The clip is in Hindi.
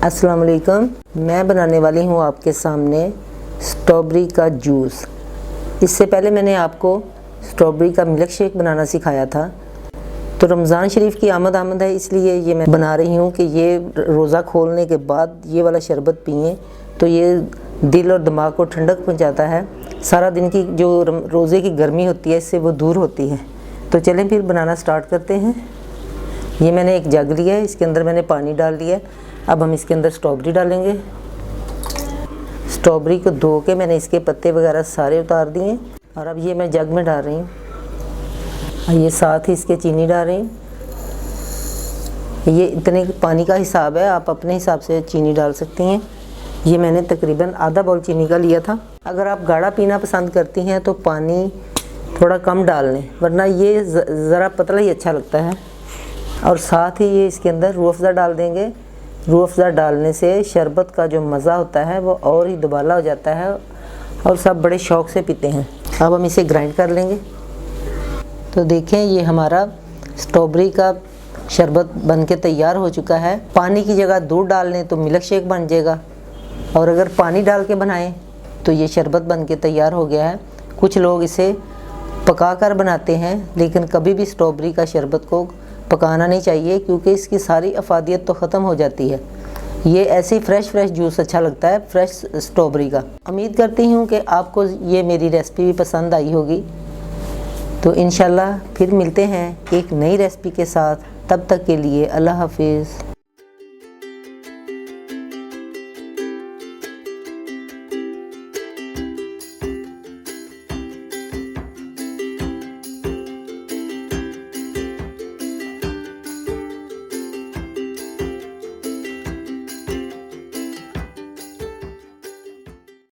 अस्सलाम वालेकुम। मैं बनाने वाली हूँ आपके सामने स्ट्रॉबेरी का जूस। इससे पहले मैंने आपको स्ट्रॉबेरी का मिल्क शेक बनाना सिखाया था। तो रमज़ान शरीफ की आमद है, इसलिए ये मैं बना रही हूँ कि ये रोज़ा खोलने के बाद ये वाला शरबत पिएं तो ये दिल और दिमाग को ठंडक पहुँचाता है। सारा दिन की जो रोज़े की गर्मी होती है इससे वो दूर होती है। तो चलें फिर बनाना स्टार्ट करते हैं। ये मैंने एक जग लिया है, इसके अंदर मैंने पानी डाल दिया है। अब हम इसके अंदर स्ट्रॉबेरी डालेंगे। स्ट्रॉबेरी को धो के मैंने इसके पत्ते वगैरह सारे उतार दिए और अब ये मैं जग में डाल रही हूँ। ये साथ ही इसके चीनी डाल रही हूँ। ये इतने पानी का हिसाब है, आप अपने हिसाब से चीनी डाल सकती हैं। ये मैंने तकरीबन आधा बाउल चीनी का लिया था। अगर आप गाढ़ा पीना पसंद करती हैं तो पानी थोड़ा कम डाल लें, वरना ये ज़रा पतला ही अच्छा लगता है। और साथ ही ये इसके अंदर रूह अफ़ज़ा डाल देंगे। रूह अफ़ज़ा डालने से शरबत का जो मज़ा होता है वो और ही दुबाला हो जाता है और सब बड़े शौक़ से पीते हैं। अब हम इसे ग्राइंड कर लेंगे। तो देखें, ये हमारा स्ट्रॉबेरी का शरबत बनके तैयार हो चुका है। पानी की जगह दूध डाल लें तो मिल्क शेक बन जाएगा, और अगर पानी डाल के बनाएं तो ये शरबत बनके तैयार हो गया है। कुछ लोग इसे पका कर बनाते हैं, लेकिन कभी भी स्ट्रॉबेरी का शरबत को पकाना नहीं चाहिए, क्योंकि इसकी सारी अफादियत तो ख़त्म हो जाती है। ये ऐसे ही फ्रेश जूस अच्छा लगता है, फ्रेश स्ट्रॉबेरी का। उम्मीद करती हूँ कि आपको ये मेरी रेसिपी भी पसंद आई होगी। तो इंशाल्लाह फिर मिलते हैं एक नई रेसिपी के साथ। तब तक के लिए अल्लाह हाफिज़।